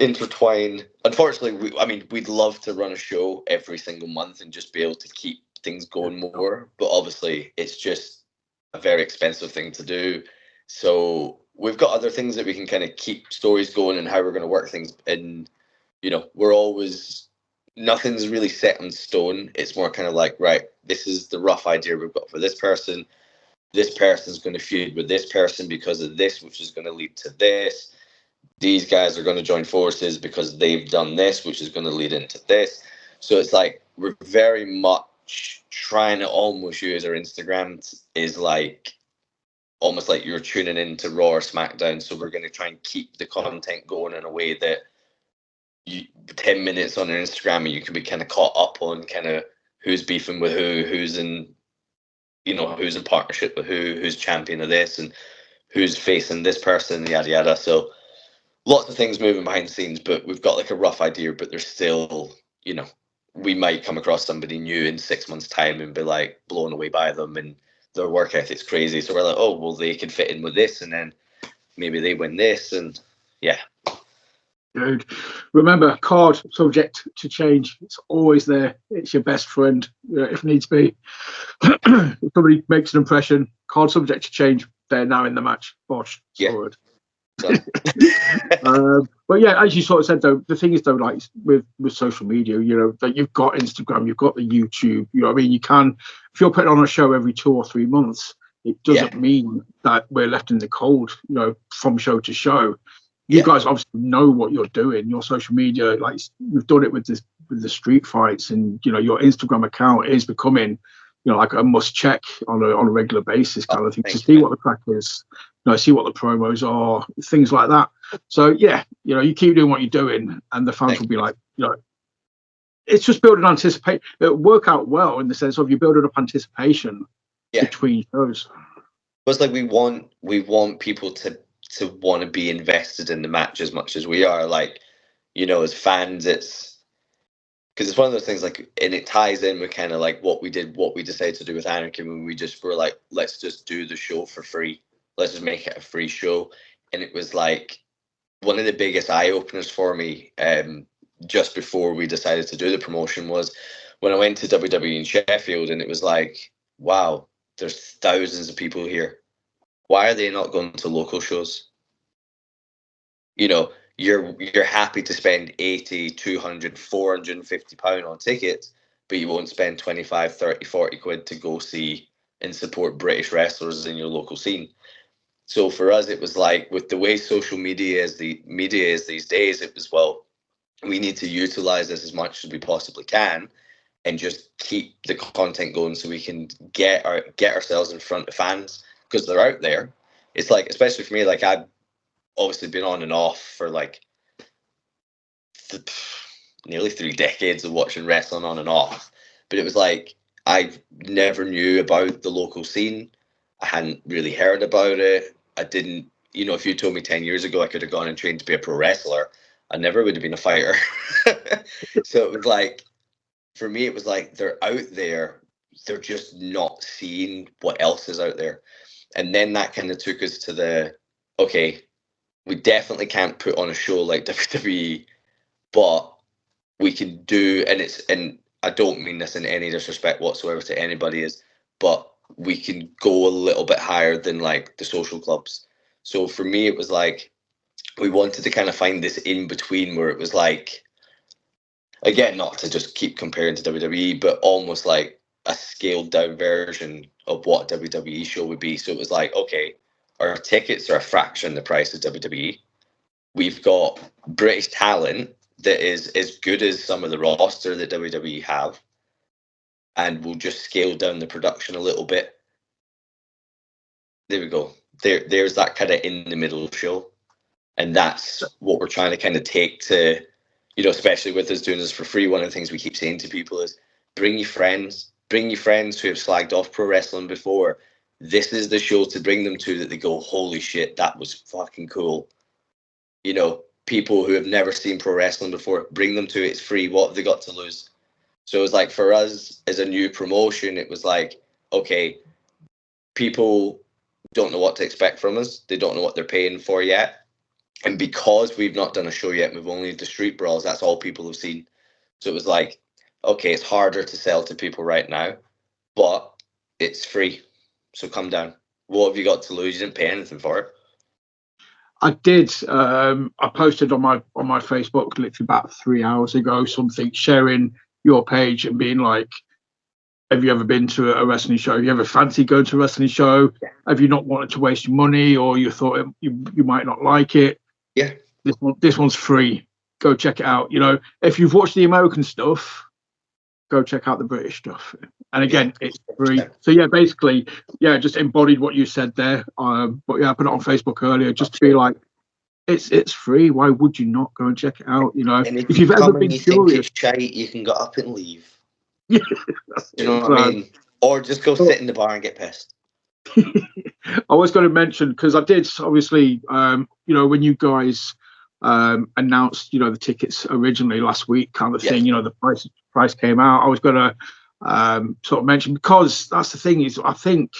intertwine. Unfortunately, we'd love to run a show every single month and just be able to keep things going more, but obviously it's just a very expensive thing to do. So we've got other things that we can kind of keep stories going and how we're going to work things in. We're always, nothing's really set in stone. It's more kind of like, right, this is the rough idea we've got for this person. This person's going to feud with this person because of this, which is going to lead to this. These guys are going to join forces because they've done this, which is going to lead into this. So it's like we're very much trying to almost use our Instagram is like almost like you're tuning into Raw or SmackDown. So we're going to try and keep the content going in a way that 10 minutes on your Instagram and you can be kind of caught up on kind of who's beefing with who's in partnership with who's champion of this, and who's facing this person, yada yada. So lots of things moving behind the scenes, but we've got like a rough idea, but there's still, we might come across somebody new in 6 months' time and be like blown away by them, and their work ethic's crazy. So we're like, oh, well, they could fit in with this, and then maybe they win this, and yeah. Dude, remember, card subject to change. It's always there. It's your best friend, if needs be. If somebody makes an impression, card subject to change. They're now in the match. Bosh. Yeah. Forward. But yeah, as you sort of said, though, the thing is, though, like with social media, that you've got Instagram, you've got the YouTube. You know what I mean? You can, if you're putting on a show every 2 or 3 months, it doesn't mean that we're left in the cold, from show to show. You guys obviously know what you're doing. Your social media, like you've done it with the street fights, and your Instagram account is becoming, like a must check on a regular basis kind of thing, to see what the crack is, see what the promos are, things like that. So yeah, you keep doing what you're doing, and the fans will be like, it's just building anticipation. It'll work out well in the sense of you building up anticipation between shows. It's like we want people to want to be invested in the match as much as we are. Like, as fans, it's because it's one of those things, like, and it ties in with kind of like what we decided to do with Anarchy, when we just were like, let's just do the show for free. Let's just make it a free show. And it was like one of the biggest eye openers for me, just before we decided to do the promotion, was when I went to WWE in Sheffield, and it was like, wow, there's thousands of people here. Why are they not going to local shows? You're happy to spend 80, 200, 450 pound on tickets, but you won't spend 25, 30, 40 quid to go see and support British wrestlers in your local scene. So for us, it was like, with the way social media is these days, it was, well, we need to utilize this as much as we possibly can and just keep the content going so we can get ourselves in front of fans, because they're out there. It's like, especially for me, like, I've obviously been on and off for like nearly 3 decades of watching wrestling on and off. But it was like, I never knew about the local scene. I hadn't really heard about it. I didn't, if you told me 10 years ago I could have gone and trained to be a pro wrestler, I never would have been a fighter. So it was like, for me, it was like, they're out there. They're just not seeing what else is out there. And then that kind of took us to okay, we definitely can't put on a show like WWE, but we can do, and I don't mean this in any disrespect whatsoever to anybody, but we can go a little bit higher than like the social clubs. So for me, it was like, we wanted to kind of find this in between where it was like, again, not to just keep comparing to WWE, but almost like a scaled down version of what a WWE show would be. So it was like, okay, our tickets are a fraction the price of WWE. We've got British talent that is as good as some of the roster that WWE have, and we'll just scale down the production a little bit. There we go. There's that kind of in the middle show, and that's what we're trying to kind of take to, especially with us doing this for free. One of the things we keep saying to people is, bring your friends who have slagged off pro wrestling before. This is the show to bring them to that they go, holy shit, that was fucking cool. People who have never seen pro wrestling before, bring them to it. It's free. What have they got to lose? So it was like, for us as a new promotion, it was like, okay, people don't know what to expect from us. They don't know what they're paying for yet. And because we've not done a show yet, we've only the street brawls, that's all people have seen. So it was like, okay, it's harder to sell to people right now, but it's free. So come down. What have you got to lose? You didn't pay anything for it. I did. I posted on my Facebook literally about 3 hours ago something, sharing your page and being like, have you ever been to a wrestling show? Have you ever fancied going to a wrestling show? Have you not wanted to waste your money, or you thought you might not like it? Yeah. This one's free. Go check it out. If you've watched the American stuff, go check out the British stuff. And again, it's free. So yeah, basically, just embodied what you said there. But yeah, I put it on Facebook earlier just to be like, it's free. Why would you not go and check it out? And if you've ever been curious, think it's shite, you can go up and leave. Yeah, you know what I mean? Or just go sit in the bar and get pissed. I was going to mention, because I did obviously, when you guys announced, the tickets originally last week, kind of thing, the price came out, I was going to sort of mention, because that's the thing is, I think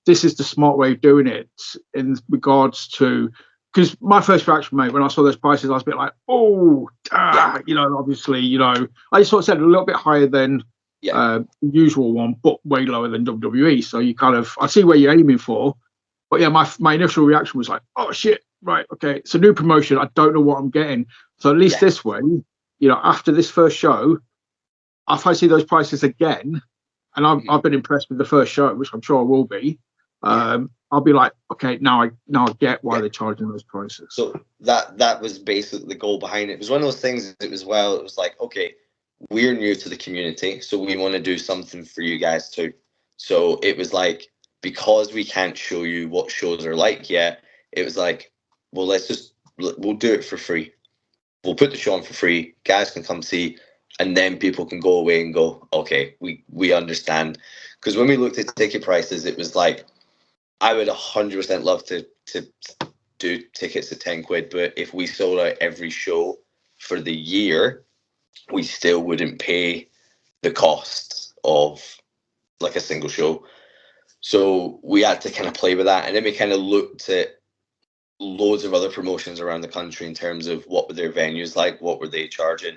this is the smart way of doing it in regards to, because my first reaction, mate, when I saw those prices, I was a bit like, oh, you know, obviously, you know, I sort of said a little bit higher than usual one, but way lower than WWE. So you kind of, I see where you're aiming for. But yeah, my initial reaction was like, oh shit, right, okay, it's a new promotion. I don't know what I'm getting. So at least this way, you know, after this first show, if I see those prices again, and I've been impressed with the first show, which I'm sure I will be, I'll be like, okay, now I get why they're charging those prices. So that was basically the goal behind it. It was one of those things. It was like, okay, we're new to the community, so we want to do something for you guys too. So it was like, because we can't show you what shows are like yet, it was like, well, we'll do it for free. We'll put the show on for free. Guys can come see, and then people can go away and go, okay, we understand. Because when we looked at ticket prices, it was like, I would 100% love to do tickets at 10 quid, but if we sold out every show for the year, we still wouldn't pay the cost of like a single show. So we had to kind of play with that. And then we kind of looked at loads of other promotions around the country in terms of what were their venues like, what were they charging,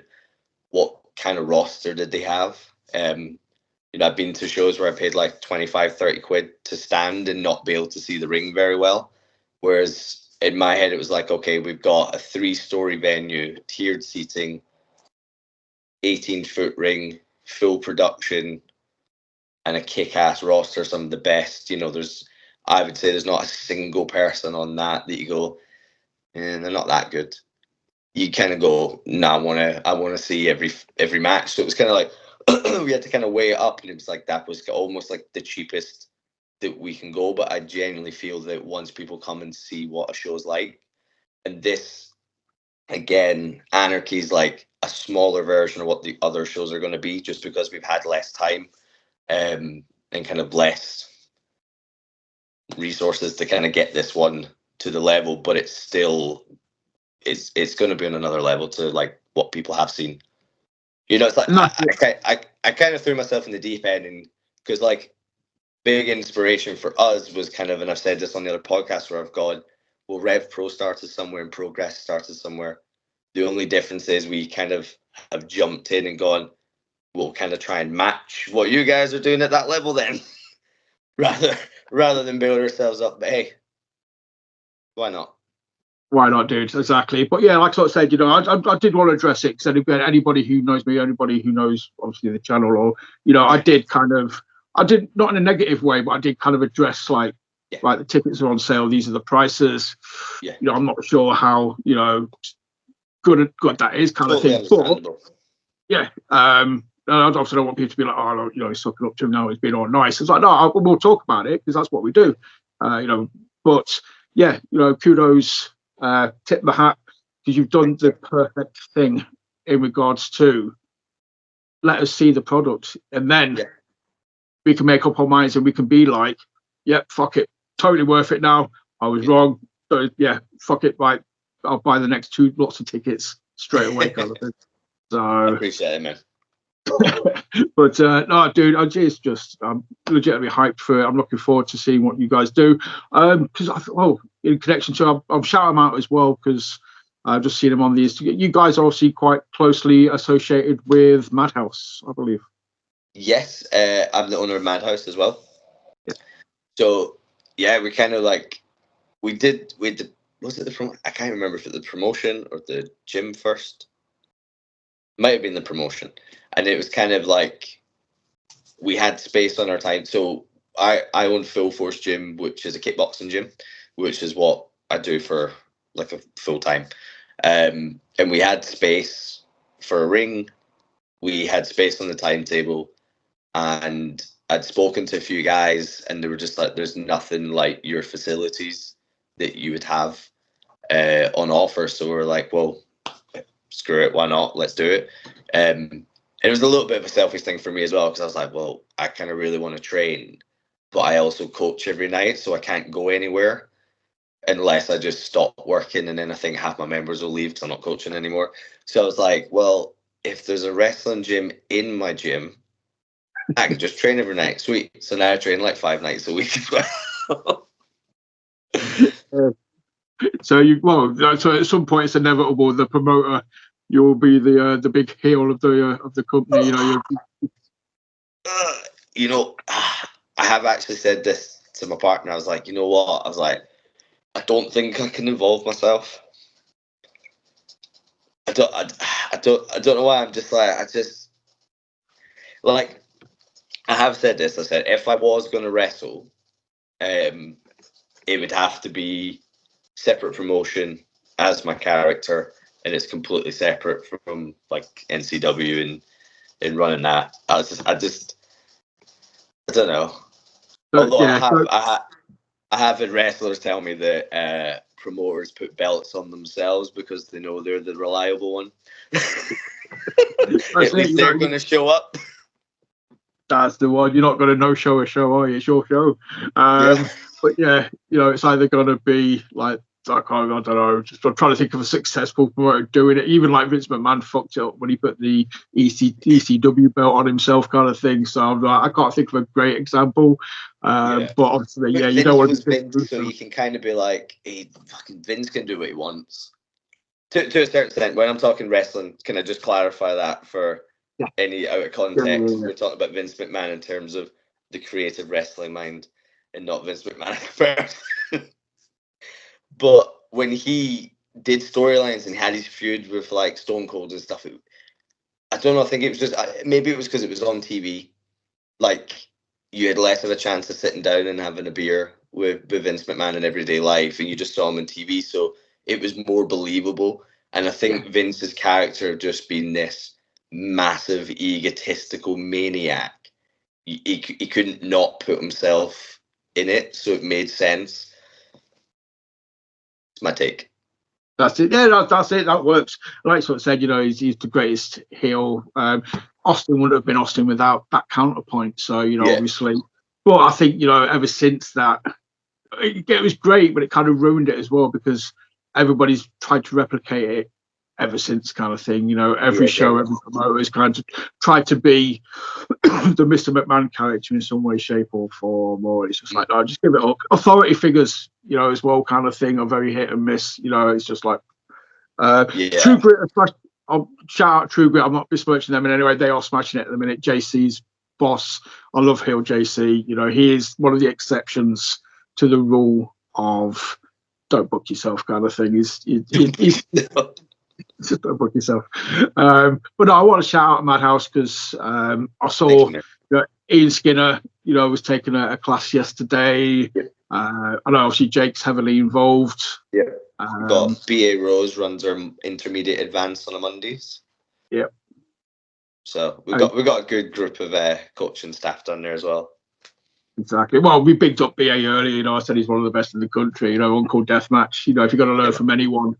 what kind of roster did they have. You know, I've been to shows where I paid like 25, 30 quid to stand and not be able to see the ring very well. Whereas in my head, it was like, okay, we've got a 3-story venue, tiered seating, 18-foot ring, full production, and a kick-ass roster, some of the best. You know, I would say there's not a single person on that you go, they're not that good. You kind of go, I want to see every match. So it was kind of like, we had to kind of weigh it up, and it was like, that was almost like the cheapest that we can go. But I genuinely feel that once people come and see what a show's like, and this, again, Anarchy's like a smaller version of what the other shows are going to be, just because we've had less time and kind of less resources to kind of get this one to the level, but it's still, it's going to be on another level to like what people have seen. You know, it's like, I kind of threw myself in the deep end, and because like big inspiration for us was kind of, and I've said this on the other podcast where I've gone, well, Rev Pro started somewhere and Progress started somewhere. The only difference is we kind of have jumped in and gone, we'll kind of try and match what you guys are doing at that level then, rather than build ourselves up. But hey, why not? Why not, dude? Exactly. But yeah, like I sort of said, you know, I did want to address it, because anybody who knows me, anybody who knows obviously the channel, or you know, I did not in a negative way, but I did kind of address like the tickets are on sale, these are the prices. You know, I'm not sure how, you know, good that is, kind of thing. But yeah, I obviously don't want people to be like, oh, you know, he's sucking up to him now, he's being all nice. It's like, no, we'll talk about it, because that's what we do. You know, but yeah, you know, kudos. Tip the hat, because you've done the perfect thing in regards to let us see the product, and then we can make up our minds, and we can be like, fuck it, totally worth it now. I was wrong. So fuck it, right, I'll buy the next 2 lots of tickets straight away, kind of thing. So I appreciate it, man. But no, dude, I'm legitimately hyped for it. I'm looking forward to seeing what you guys do. Because in connection to, I'm shouting them out as well, because I've just seen them on these. You guys are obviously quite closely associated with Madhouse, I believe. Yes, I'm the owner of Madhouse as well. Yeah. So yeah, we kind of like we did. Was it I can't remember if it was the promotion or the gym first. Might have been the promotion. And it was kind of like we had space on our time. So I own Full Force Gym, which is a kickboxing gym, which is what I do for like a full time. And we had space for a ring. We had space on the timetable. And I'd spoken to a few guys, and they were just like, there's nothing like your facilities that you would have on offer. So we were like, well, screw it, why not? Let's do it. It was a little bit of a selfish thing for me as well, because I was like, well, I kind of really want to train, but I also coach every night, so I can't go anywhere unless I just stop working, and then I think half my members will leave because I'm not coaching anymore. So I was like, well, if there's a wrestling gym in my gym, I can just train every night. Sweet. So now I train like 5 nights a week as well. So so at some point it's inevitable. The promoter, you'll be the big heel of the company. You know, I have actually said this to my partner. I was like, you know what? I was like, I don't think I can involve myself. I don't know why. I'm just like, I have said this. I said if I was going to wrestle, it would have to be separate promotion as my character, and it's completely separate from like NCW and running that. I don't know. Although I have had wrestlers tell me that promoters put belts on themselves because they know they're the reliable one. At least they're going to show up. That's the one. You're not going to no-show a show, are you? It's your show. But yeah, it's either going to be like, I don't know. I'm trying to think of a successful promoter doing it. Even like Vince McMahon fucked it up when he put the ECW belt on himself, kind of thing. So I'm like, I can't think of a great example. But obviously, but you don't want to. Vince, so you can kind of be like, hey, fucking Vince can do what he wants. To a certain extent, when I'm talking wrestling, can I just clarify that for any out of context? We're talking about Vince McMahon in terms of the creative wrestling mind, and not Vince McMahon first. But when he did storylines and had his feud with like Stone Cold and stuff, I don't know. I think it was just maybe it was because it was on TV. Like you had less of a chance of sitting down and having a beer with Vince McMahon in everyday life, and you just saw him on TV, so it was more believable. And I think Vince's character just being this massive egotistical maniac, he couldn't not put himself in it, so it made sense. My take. That's it. Yeah, that's it. That works. Like sort of said, he's the greatest heel. Austin wouldn't have been Austin without that counterpoint. So obviously, but I think ever since that, it was great, but it kind of ruined it as well because everybody's tried to replicate it ever since, kind of thing. Every show, every promoter has kind of tried to be the Mr. McMahon character in some way, shape, or form. Or it's just like, no, just give it up. Authority figures, as well, kind of thing, are very hit and miss. It's just like True Grit. I'll shout out True Grit. I'm not besmirching them in any way. They are smashing it at the minute. JC's boss. I love heel JC. He is one of the exceptions to the rule of don't book yourself, kind of thing. He's just don't book yourself. But no, I want to shout out Madhouse because I saw Ian Skinner, was taking a class yesterday. I know obviously Jake's heavily involved. Yeah. Got BA Rose runs our intermediate advance on a Mondays. Yeah. So we got a good group of coaching staff down there as well. Exactly. Well, we picked up BA earlier. I said he's one of the best in the country. Uncle Deathmatch. If you're going to learn from anyone,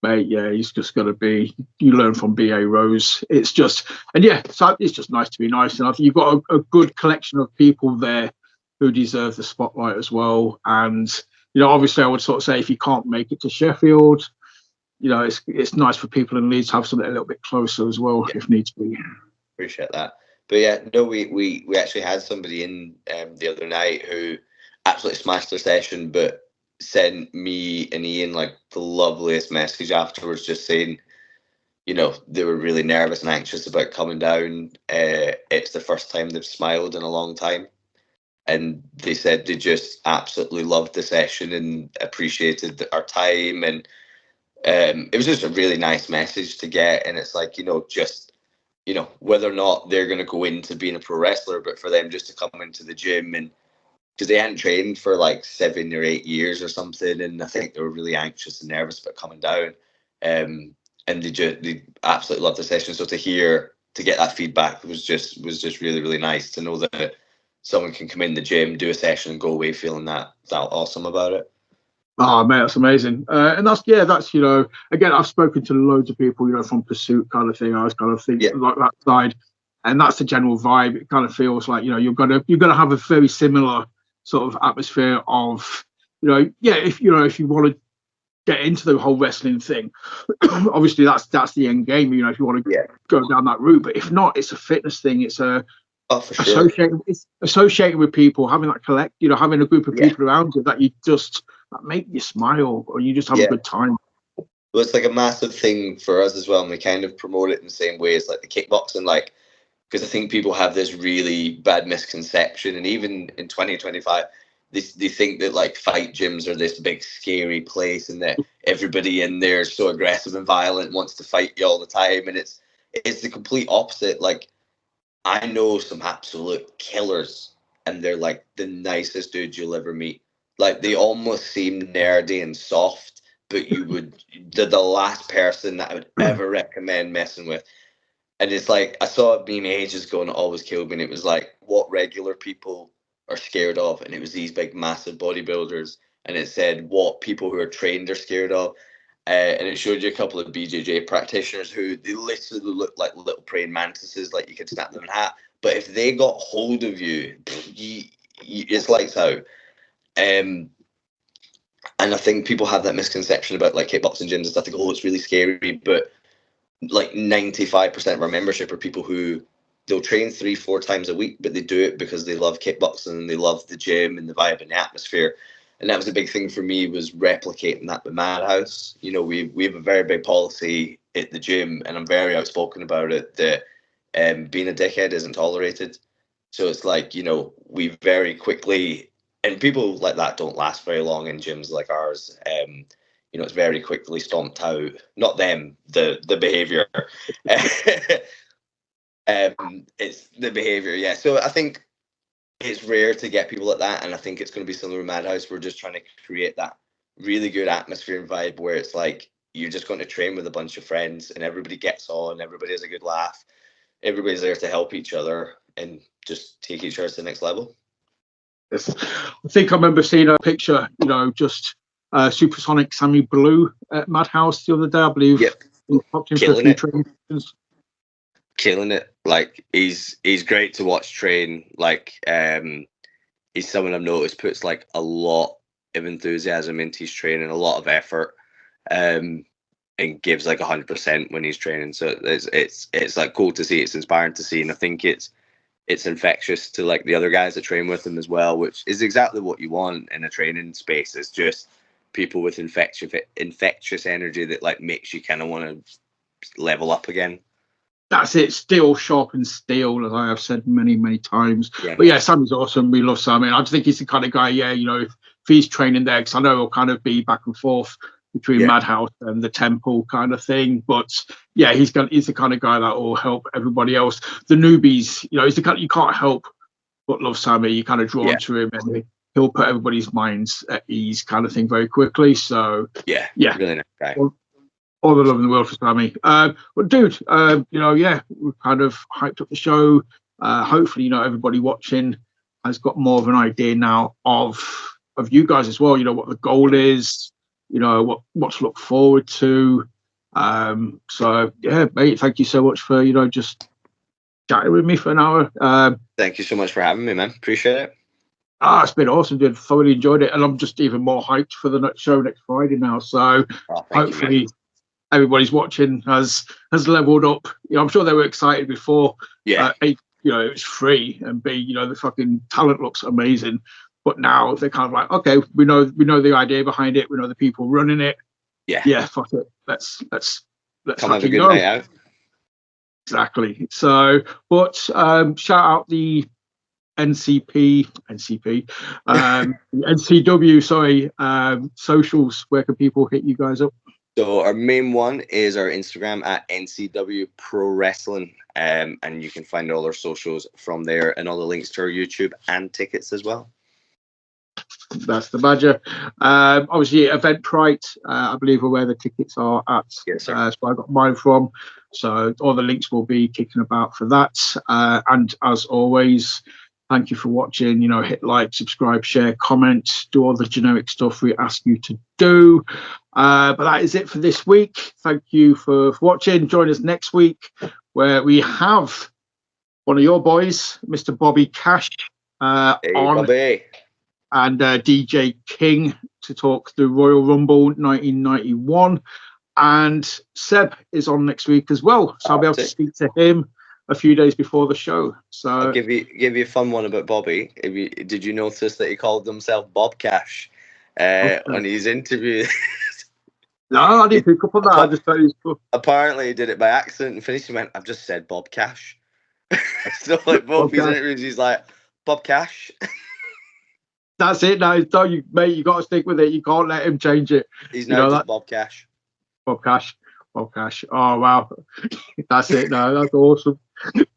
mate, he's just going to be. You learn from BA Rose. It's just, so it's just nice to be nice. And I think you've got a good collection of people there who deserve the spotlight as well. And obviously, I would sort of say if you can't make it to Sheffield, it's nice for people in Leeds to have something a little bit closer as well, if needs be. Appreciate that. But we actually had somebody in the other night who absolutely smashed their session, but sent me and Ian like the loveliest message afterwards, just saying, they were really nervous and anxious about coming down. It's the first time they've smiled in a long time. And they said they just absolutely loved the session and appreciated our time. And it was just a really nice message to get. And it's like, whether or not they're going to go into being a pro wrestler, but for them just to come into the gym, and because they hadn't trained for like 7 or 8 years or something. And I think they were really anxious and nervous about coming down. And they absolutely loved the session. So to get that feedback was just really, really nice to know that someone can come in the gym, do a session, and go away feeling that awesome about it. Oh, mate, that's amazing. And that's again, I've spoken to loads of people, from Pursuit kind of thing. I was kind of thinking like that side, and that's the general vibe. It kind of feels like, you're gonna have a very similar sort of atmosphere of, if you want to get into the whole wrestling thing, obviously that's the end game. You know, if you want to go down that route, but if not, it's a fitness thing. It's a for sure. associating with people, having that collect, you know, having a group of people around you that that make you smile, or you just have a good time. Well, it's like a massive thing for us as well, and we kind of promote it in the same way as like the kickboxing, like, because I think people have this really bad misconception, and even in 2025, they think that like fight gyms are this big scary place, and that everybody in there is so aggressive and violent, wants to fight you all the time, and it's the complete opposite. Like, I know some absolute killers, and they're like the nicest dudes you'll ever meet. Like, they almost seem nerdy and soft, but they're the last person that I would ever recommend messing with. And it's like, I saw it meme ages ago and it always killed me. And it was like, what regular people are scared of. And it was these big, massive bodybuilders. And it said what people who are trained are scared of. And it showed you a couple of BJJ practitioners who they literally look like little praying mantises, like you could snap them in half. But if they got hold of you, it's lights out. And I think people have that misconception about like kickboxing gyms and stuff. They go, oh, it's really scary. But like 95% of our membership are people who they'll train 3-4 times a week, but they do it because they love kickboxing and they love the gym and the vibe and the atmosphere. And that was a big thing for me, was replicating that with Madhouse. You know, we have a very big policy at the gym, and I'm very outspoken about it, that being a dickhead isn't tolerated. So it's like, you know, we very quickly, and people like that don't last very long in gyms like ours. You know, it's very quickly stomped out. Not them, the behavior. It's the behavior, yeah. So I think it's rare to get people like that, and I think it's going to be similar with Madhouse. We're just trying to create that really good atmosphere and vibe where it's like you're just going to train with a bunch of friends, and everybody gets on, everybody has a good laugh, everybody's there to help each other and just take each other to the next level. Yes. I think I remember seeing a picture, you know, just Supersonic Sammy Blue at Madhouse the other day, I believe. Yep. He popped in Killing for a few it. training sessions. Killing it. Like, he's great to watch train. Like, he's someone I've noticed puts like a lot of enthusiasm into his training, a lot of effort, and gives like 100% when he's training. So it's like cool to see. It's inspiring to see, and I think it's infectious to like the other guys that train with him as well, which is exactly what you want in a training space. It's just people with infectious energy that like makes you kind of want to level up again. That's it. Steel sharpens steel, as I have said many times. Yeah. But yeah, Sammy's awesome. We love Sammy. I just think he's the kind of guy, yeah, you know, if he's training there, because I know he'll kind of be back and forth between Madhouse and the Temple kind of thing. But yeah, he's the kind of guy that will help everybody else. The newbies, you know, he's the kind you can't help but love Sammy. You kind of drawn to him, and he'll put everybody's minds at ease, kind of thing, very quickly. So yeah, really nice guy. All the love in the world for Sammy. But dude, you know, yeah, we've kind of hyped up the show. Hopefully, you know, everybody watching has got more of an idea now of you guys as well. You know what the goal is. You know what to look forward to. So yeah, mate, thank you so much for, you know, just chatting with me for an hour. Thank you so much for having me, man. Appreciate it. It's been awesome, dude. Thoroughly enjoyed it, and I'm just even more hyped for the next show next Friday now. So hopefully everybody's watching has leveled up. You know, I'm sure they were excited before. Yeah. A, you know, it was free, and B, you know, the fucking talent looks amazing. But now they're kind of like, okay, we know the idea behind it. We know the people running it. Yeah, fuck it. Let's come have a good night out. Exactly. So, but shout out the NCW, socials. Where can people hit you guys up? So our main one is our Instagram at NCW Pro Wrestling, and you can find all our socials from there, and all the links to our YouTube and tickets as well. That's the badger. Obviously, Eventbrite, I believe, are where the tickets are at. Yes, sir. So I got mine from. So all the links will be kicking about for that. And as always, thank you for watching. You know, hit like, subscribe, share, comment, do all the generic stuff we ask you to do. But that is it for this week. Thank you for watching. Join us next week, where we have one of your boys, Mr. Bobby Cash, hey, on. Bobby. and DJ King to talk through Royal Rumble 1991. And Seb is on next week as well, so I'll be able to speak to him a few days before the show. So I'll give you a fun one about Bobby. Did you notice that he called himself Bob Cash on his interview? No, I didn't pick up on that. I just thought he was cool. Apparently, he did it by accident and finished and went, "I've just said Bob Cash." So, like, both his interviews, he's like, "Bob Cash." That's it. Now, you, mate, you got to stick with it. You can't let him change it. He's now just Bob Cash. Bob Cash. Bob Cash. Oh, wow. That's it. No, that's awesome.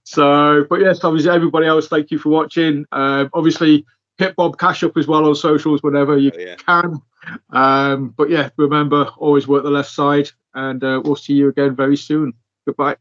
So, but yes, obviously, everybody else, thank you for watching. Obviously, hit Bob Cash up as well on socials whenever you can. But yeah, remember, always work the left side, and we'll see you again very soon. Goodbye.